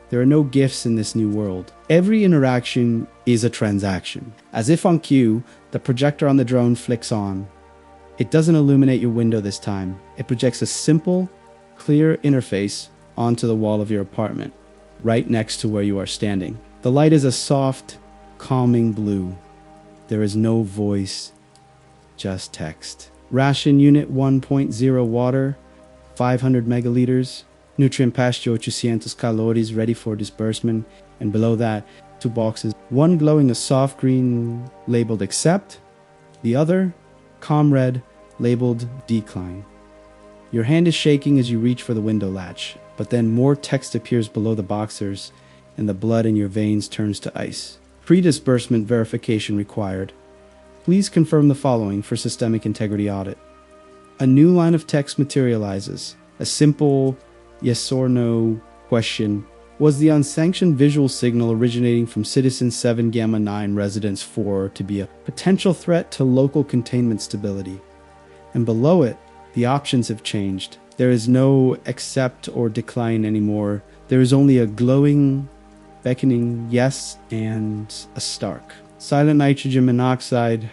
There are no gifts in this new world. Every interaction is a transaction. As if on cue, the projector on the drone flicks on. It doesn't illuminate your window this time. It projects a simple, clear interface onto the wall of your apartment, right next to where you are standing. The light is a soft, calming blue. There is no voice, just text. Ration unit 1.0 water, 500 megaliters. Nutrient pasture 800 calories ready for disbursement. And below that, 2 boxes. One glowing a soft green labeled accept. The other, comrade, labeled decline. Your hand is shaking as you reach for the window latch, but then more text appears below the boxers and the blood in your veins turns to ice. Pre-disbursement verification required. Please confirm the following for systemic integrity audit. A new line of text materializes. A simple yes or no question. Was the unsanctioned visual signal originating from Citizen 7 Gamma 9 Residence 4 to be a potential threat to local containment stability? And below it, the options have changed. There is no accept or decline anymore. There is only a glowing, beckoning yes and a stark. Silent nitrogen monoxide.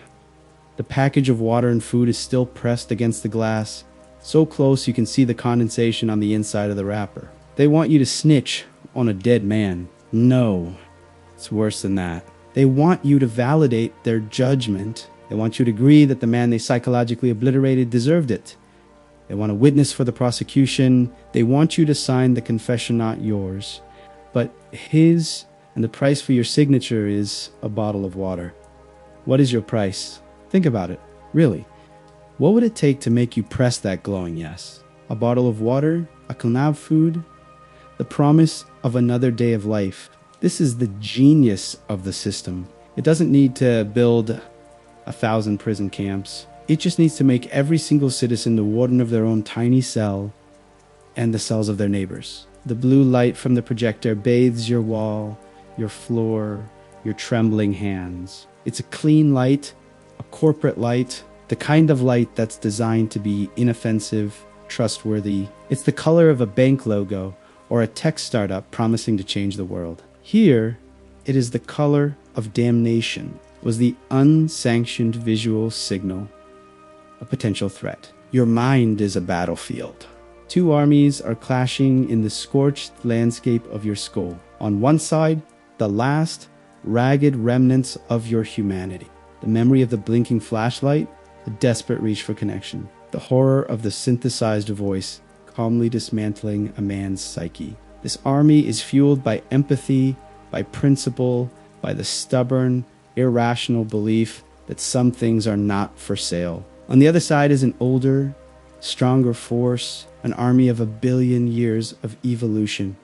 The package of water and food is still pressed against the glass, so close you can see the condensation on the inside of the wrapper. They want you to snitch on a dead man. No, it's worse than that. They want you to validate their judgment. They want you to agree that the man they psychologically obliterated deserved it. They want a witness for the prosecution. They want you to sign the confession, not yours, but his, and the price for your signature is a bottle of water. What is your price? Think about it. Really. What would it take to make you press that glowing yes? A bottle of water? A Kunab food? The promise of another day of life. This is the genius of the system. It doesn't need to build 1,000 prison camps. It just needs to make every single citizen the warden of their own tiny cell and the cells of their neighbors. The blue light from the projector bathes your wall, your floor, your trembling hands. It's a clean light, a corporate light, the kind of light that's designed to be inoffensive, trustworthy. It's the color of a bank logo or a tech startup promising to change the world. Here, it is the color of damnation. Was the unsanctioned visual signal a potential threat? Your mind is a battlefield. 2 armies are clashing in the scorched landscape of your skull. On one side, the last ragged remnants of your humanity. The memory of the blinking flashlight, the desperate reach for connection. The horror of the synthesized voice calmly dismantling a man's psyche. This army is fueled by empathy, by principle, by the stubborn, irrational belief that some things are not for sale. On the other side is an older, stronger force, an army of 1 billion years of evolution.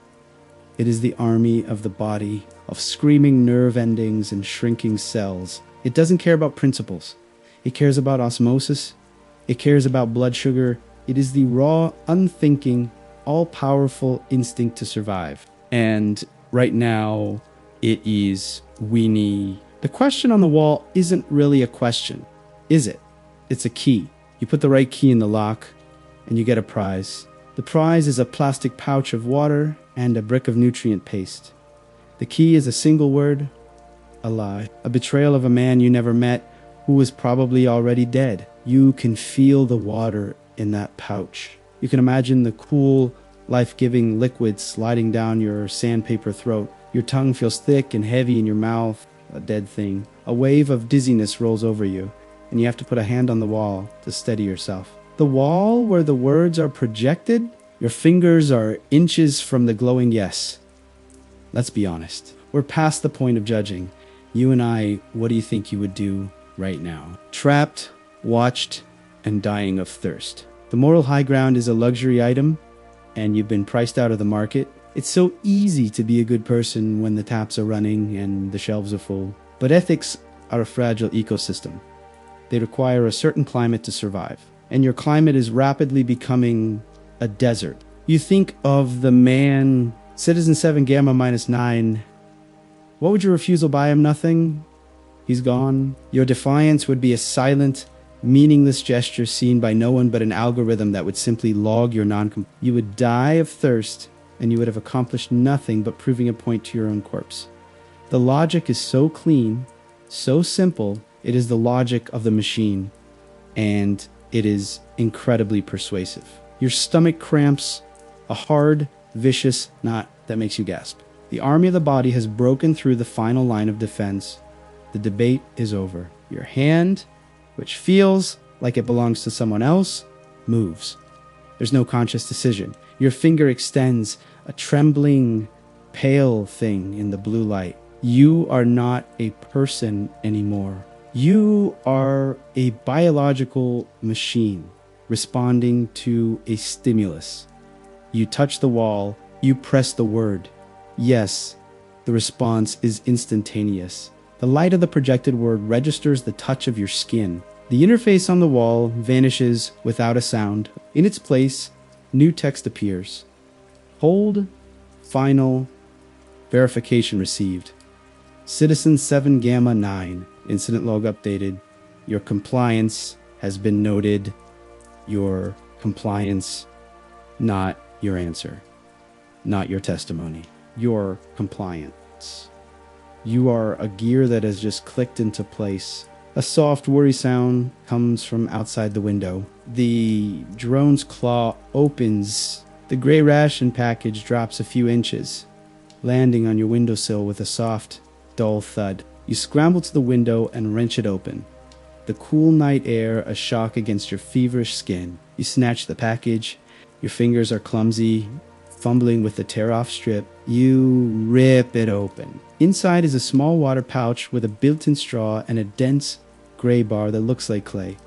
It is the army of the body, of screaming nerve endings and shrinking cells. It doesn't care about principles. It cares about osmosis It cares about blood sugar. It is the raw, unthinking, all-powerful instinct to survive. And right now, it is weenie. The question on the wall isn't really a question, is it? It's a key. You put the right key in the lock, and you get a prize. The prize is a plastic pouch of water and a brick of nutrient paste. The key is a single word, a lie. A betrayal of a man you never met who was probably already dead. You can feel the water in that pouch. You can imagine the cool, life-giving liquid sliding down your sandpaper throat. Your tongue feels thick and heavy in your mouth, a dead thing. A wave of dizziness rolls over you, and you have to put a hand on the wall to steady yourself. The wall where the words are projected, your fingers are inches from the glowing yes. Let's be honest. We're past the point of judging. You and I, what do you think you would do right now? Trapped, watched, and dying of thirst. The moral high ground is a luxury item, and you've been priced out of the market. It's so easy to be a good person when the taps are running and the shelves are full. But ethics are a fragile ecosystem. They require a certain climate to survive. And your climate is rapidly becoming a desert. You think of the man, Citizen 7 Gamma -9. What would your refusal buy him? Nothing. He's gone. Your defiance would be a silent, meaningless gesture seen by no one but an algorithm that would simply log your You would die of thirst, and you would have accomplished nothing but proving a point to your own corpse. The logic is so clean, so simple, it is the logic of the machine, and it is incredibly persuasive. Your stomach cramps, a hard, vicious knot that makes you gasp. The army of the body has broken through the final line of defense. The debate is over. Your hand, which feels like it belongs to someone else, moves. There's no conscious decision. Your finger extends, a trembling, pale thing in the blue light. You are not a person anymore. You are a biological machine responding to a stimulus. You touch the wall, you press the word. Yes, the response is instantaneous. The light of the projected word registers the touch of your skin. The interface on the wall vanishes without a sound. In its place, new text appears. Hold, final, verification received. Citizen 7 Gamma 9, incident log updated. Your compliance has been noted. Your compliance, not your answer, not your testimony. Your compliance. You are a gear that has just clicked into place. A soft worry sound comes from outside the window. The drone's claw opens. The gray ration package drops a few inches, landing on your windowsill with a soft, dull thud. You scramble to the window and wrench it open. The cool night air a shock against your feverish skin. You snatch the package. Your fingers are clumsy, fumbling with the tear-off strip. You rip it open. Inside is a small water pouch with a built-in straw and a dense gray bar that looks like clay.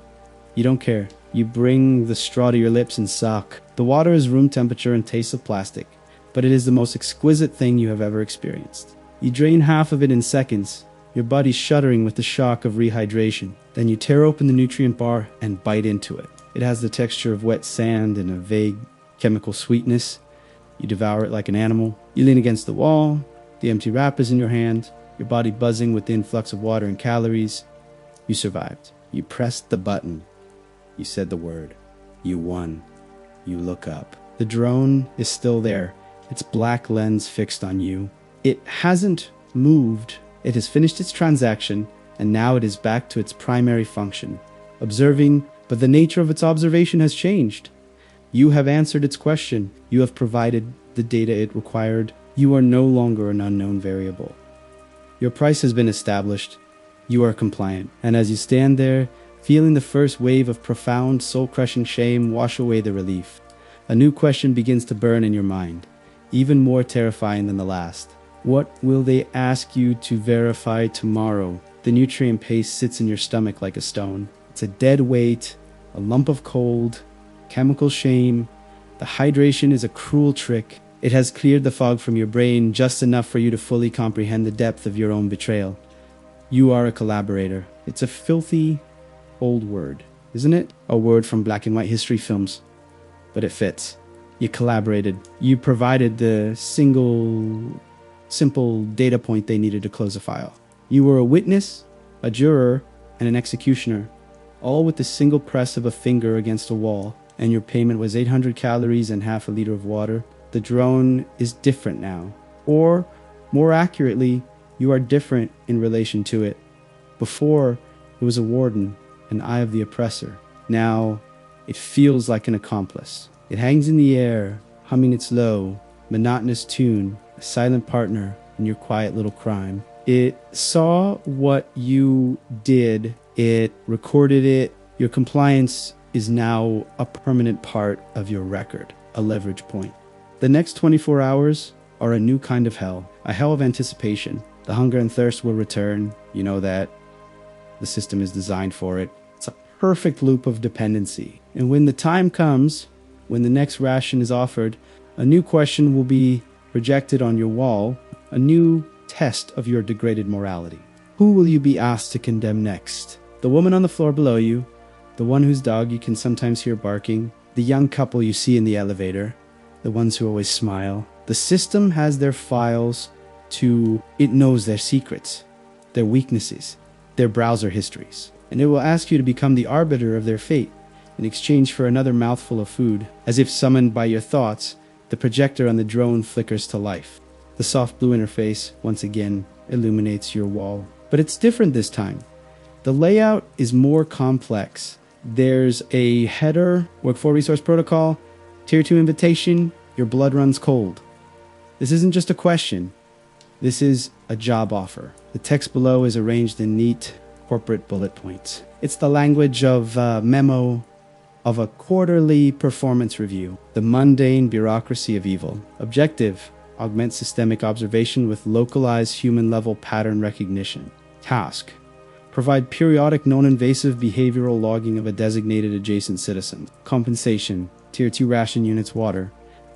You don't care. You bring the straw to your lips and suck. The water is room temperature and tastes of plastic, but it is the most exquisite thing you have ever experienced. You drain half of it in seconds, your body shuddering with the shock of rehydration. Then you tear open the nutrient bar and bite into it. It has the texture of wet sand and a vague chemical sweetness. You devour it like an animal. You lean against the wall, the empty wrappers in your hand, your body buzzing with the influx of water and calories. You survived. You pressed the button. You said the word. You won. You look up. The drone is still there, its black lens fixed on you. It hasn't moved. It has finished its transaction, and now it is back to its primary function, observing, but the nature of its observation has changed. You have answered its question. You have provided the data it required. You are no longer an unknown variable. Your price has been established. You are compliant. And as you stand there, feeling the first wave of profound, soul-crushing shame wash away the relief, a new question begins to burn in your mind, even more terrifying than the last. What will they ask you to verify tomorrow? The nutrient paste sits in your stomach like a stone. It's a dead weight, a lump of cold, chemical shame. The hydration is a cruel trick. It has cleared the fog from your brain just enough for you to fully comprehend the depth of your own betrayal. You are a collaborator. It's a filthy, old word. isn't it? A word from black and white history films, but it fits. You collaborated. You provided the simple data point they needed to close a file. You were a witness, a juror, and an executioner, all with the single press of a finger against a wall, and your payment was 800 calories and half a liter of water. The drone is different now. Or, more accurately, you are different in relation to it. Before, it was a warden, an eye of the oppressor. Now, it feels like an accomplice. It hangs in the air, humming its low, monotonous tune, a silent partner in your quiet little crime. It saw what you did. It recorded it. Your compliance is now a permanent part of your record, a leverage point. The next 24 hours are a new kind of hell, a hell of anticipation. The hunger and thirst will return. You know that. The system is designed for it. It's a perfect loop of dependency. And when the time comes, when the next ration is offered, a new question will be projected on your wall, a new test of your degraded morality. Who will you be asked to condemn next? The woman on the floor below you, the one whose dog you can sometimes hear barking, the young couple you see in the elevator, the ones who always smile. The system has their files it knows their secrets, their weaknesses, their browser histories, and it will ask you to become the arbiter of their fate in exchange for another mouthful of food. As if summoned by your thoughts, the projector on the drone flickers to life. The soft blue interface once again illuminates your wall. But it's different this time. The layout is more complex. There's a header, work for resource protocol, tier 2 invitation, your blood runs cold. This isn't just a question. This is a job offer. The text below is arranged in neat corporate bullet points. It's the language of a memo of a quarterly performance review. The mundane bureaucracy of evil. Objective: augment systemic observation with localized human-level pattern recognition. Task: provide periodic non-invasive behavioral logging of a designated adjacent citizen. Compensation: tier 2 ration units water,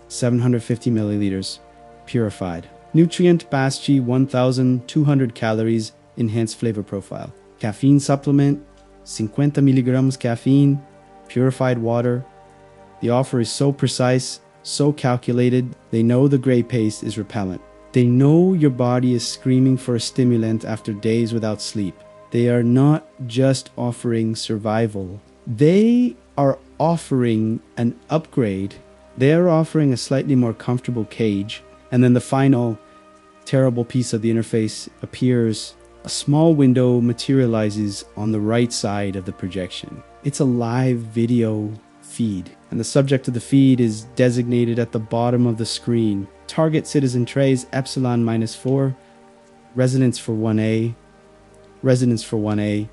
750 milliliters, purified. Nutrient Baschi 1,200 calories, enhanced flavor profile. Caffeine supplement, 50 milligrams caffeine, purified water. The offer is so precise, so calculated. They know the gray paste is repellent. They know your body is screaming for a stimulant after days without sleep. They are not just offering survival. They are offering an upgrade. They are offering a slightly more comfortable cage. And then the final terrible piece of the interface appears. A small window materializes on the right side of the projection. It's a live video feed, and the subject of the feed is designated at the bottom of the screen. Target citizen trays epsilon -4, residence for 1A, residence for 1A,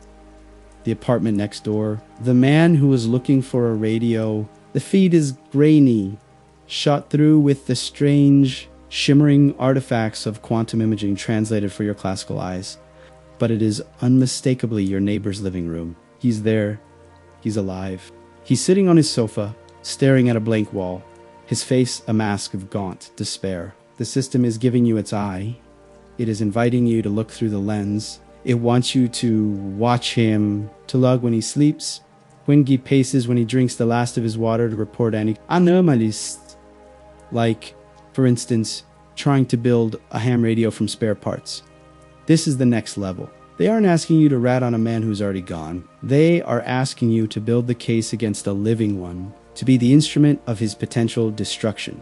the apartment next door, the man who was looking for a radio. The feed is grainy, shot through with the strange shimmering artifacts of quantum imaging translated for your classical eyes. But it is unmistakably your neighbor's living room. He's there. He's alive. He's sitting on his sofa, staring at a blank wall, his face a mask of gaunt despair. The system is giving you its eye. It is inviting you to look through the lens. It wants you to watch him, to log when he sleeps, when he paces, when he drinks the last of his water, to report any anomalies. Like, for instance, trying to build a ham radio from spare parts. This is the next level. They aren't asking you to rat on a man who's already gone. They are asking you to build the case against a living one, to be the instrument of his potential destruction.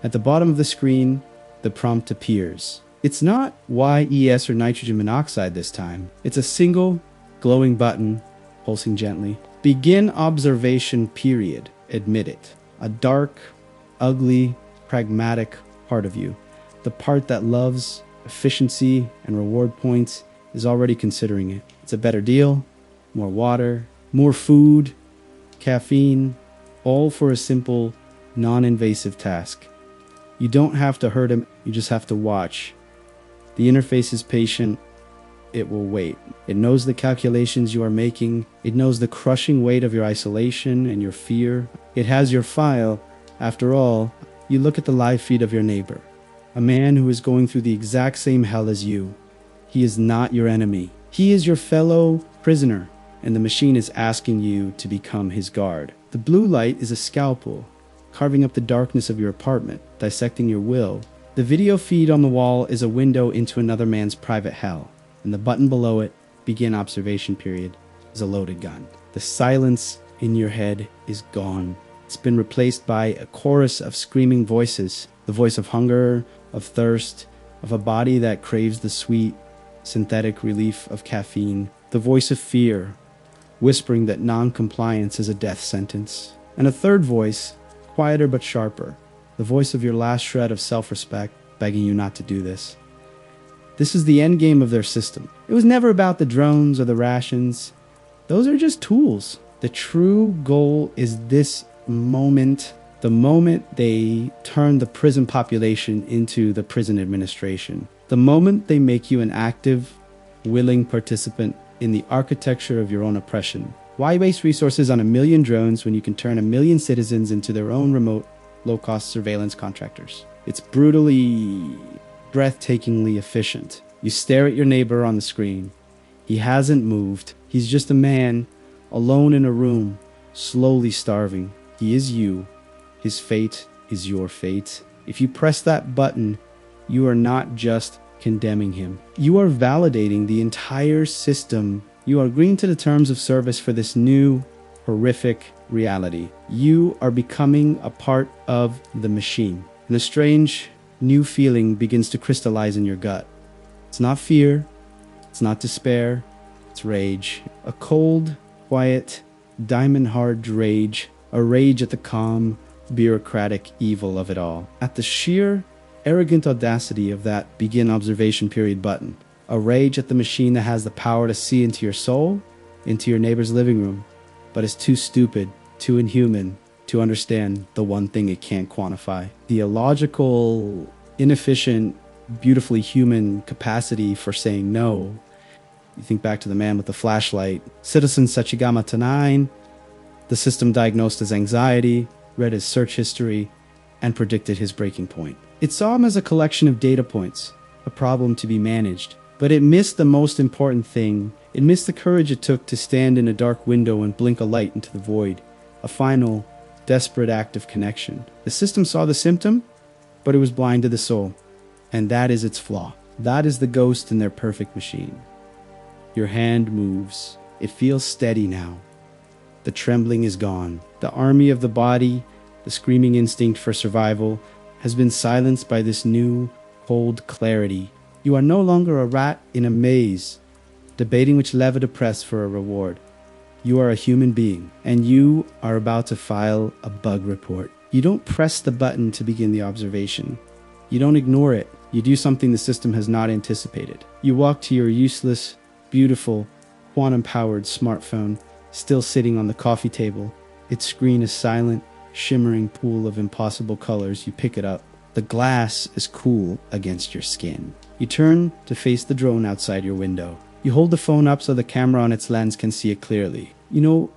At the bottom of the screen, the prompt appears. It's not YES or nitrogen monoxide this time. It's a single glowing button, pulsing gently. Begin observation period. Admit it. A dark, ugly, pragmatic part of you. The part that loves efficiency and reward points is already considering it. It's a better deal, more water, more food, caffeine, all for a simple, non-invasive task. You don't have to hurt him, you just have to watch. The interface is patient. It will wait. It knows the calculations you are making. It knows the crushing weight of your isolation and your fear. It has your file. After all, you look at the live feed of your neighbor, a man who is going through the exact same hell as you. He is not your enemy. He is your fellow prisoner, and the machine is asking you to become his guard. The blue light is a scalpel, carving up the darkness of your apartment, dissecting your will. The video feed on the wall is a window into another man's private hell, and the button below it, begin observation period, is a loaded gun. The silence in your head is gone. It's been replaced by a chorus of screaming voices, the voice of hunger, of thirst, of a body that craves the sweet, synthetic relief of caffeine, the voice of fear, whispering that non-compliance is a death sentence, and a third voice, quieter but sharper, the voice of your last shred of self-respect, begging you not to do this. This is the end game of their system. It was never about the drones or the rations. Those are just tools. The true goal is this moment, the moment they turn the prison population into the prison administration. The moment they make you an active, willing participant in the architecture of your own oppression. Why waste resources on 1 million drones when you can turn 1 million citizens into their own remote, low-cost surveillance contractors? It's brutally, breathtakingly efficient. You stare at your neighbor on the screen. He hasn't moved. He's just a man, alone in a room, slowly starving. He is you. His fate is your fate. If you press that button, you are not just condemning him. You are validating the entire system. You are agreeing to the terms of service for this new, horrific reality. You are becoming a part of the machine. And a strange, new feeling begins to crystallize in your gut. It's not fear. It's not despair. It's rage. A cold, quiet, diamond-hard rage. A rage at the calm, bureaucratic evil of it all. At the sheer, arrogant audacity of that begin observation period button. A rage at the machine that has the power to see into your soul, into your neighbor's living room, but is too stupid, too inhuman to understand the one thing it can't quantify. The illogical, inefficient, beautifully human capacity for saying no. You think back to the man with the flashlight. Citizen Sachigama Tanine, the system diagnosed as anxiety, read his search history, and predicted his breaking point. It saw him as a collection of data points, a problem to be managed, but it missed the most important thing. It missed the courage it took to stand in a dark window and blink a light into the void, a final, desperate act of connection. The system saw the symptom, but it was blind to the soul, and that is its flaw. That is the ghost in their perfect machine. Your hand moves. It feels steady now. The trembling is gone. The army of the body, the screaming instinct for survival, has been silenced by this new, cold clarity. You are no longer a rat in a maze, debating which lever to press for a reward. You are a human being, and you are about to file a bug report. You don't press the button to begin the observation. You don't ignore it. You do something the system has not anticipated. You walk to your useless, beautiful, quantum-powered smartphone, still sitting on the coffee table. Its screen is silent, shimmering pool of impossible colors. You pick it up. The glass is cool against your skin. You turn to face the drone outside your window. You hold the phone up so the camera on its lens can see it clearly.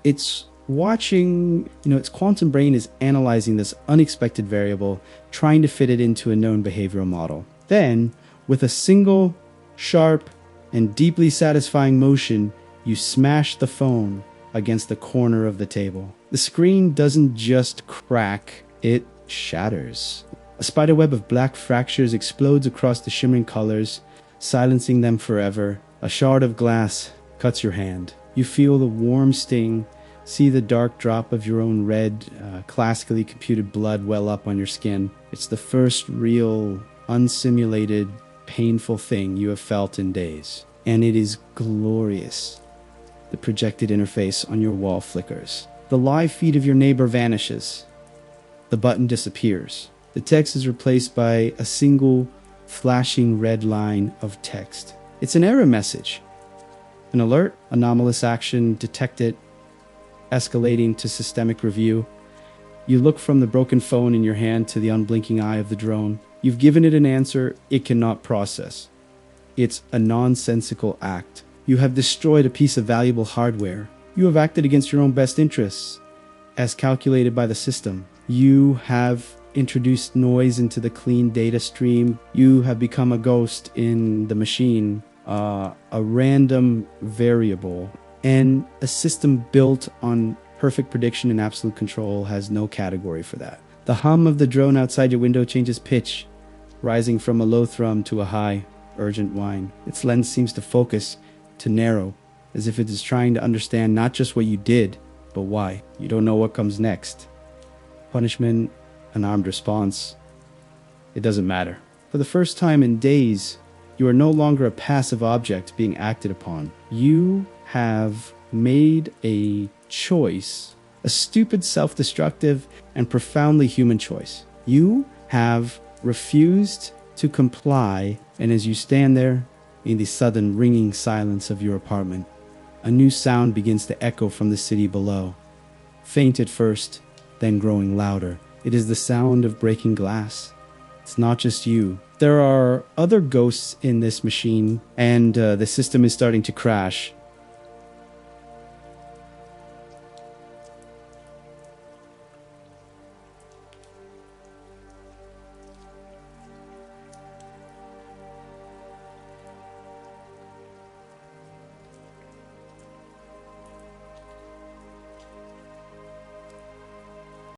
It's watching, its quantum brain is analyzing this unexpected variable, trying to fit it into a known behavioral model. Then, with a single, sharp, and deeply satisfying motion, you smash the phone against the corner of the table. The screen doesn't just crack, it shatters. A spiderweb of black fractures explodes across the shimmering colors, silencing them forever. A shard of glass cuts your hand. You feel the warm sting, see the dark drop of your own red, classically computed blood well up on your skin. It's the first real, unsimulated, painful thing you have felt in days. And it is glorious. The projected interface on your wall flickers. The live feed of your neighbor vanishes. The button disappears. The text is replaced by a single flashing red line of text. It's an error message. An alert, anomalous action detected, escalating to systemic review. You look from the broken phone in your hand to the unblinking eye of the drone. You've given it an answer it cannot process. It's a nonsensical act. You have destroyed a piece of valuable hardware. You have acted against your own best interests, as calculated by the system. You have introduced noise into the clean data stream. You have become a ghost in the machine, a random variable And a system built on perfect prediction and absolute control has no category for that. The hum of the drone outside your window changes pitch, rising from a low thrum to a high, urgent whine. Its lens seems to focus, to narrow, as if it is trying to understand not just what you did, but why. You don't know what comes next. Punishment, an armed response. It doesn't matter. For the first time in days, you are no longer a passive object being acted upon. You have made a choice, a stupid, self-destructive, and profoundly human choice. You have refused to comply, and as you stand there in the sudden ringing silence of your apartment, a new sound begins to echo from the city below. Faint at first, then growing louder. It is the sound of breaking glass. It's not just you. There are other ghosts in this machine, and the system is starting to crash.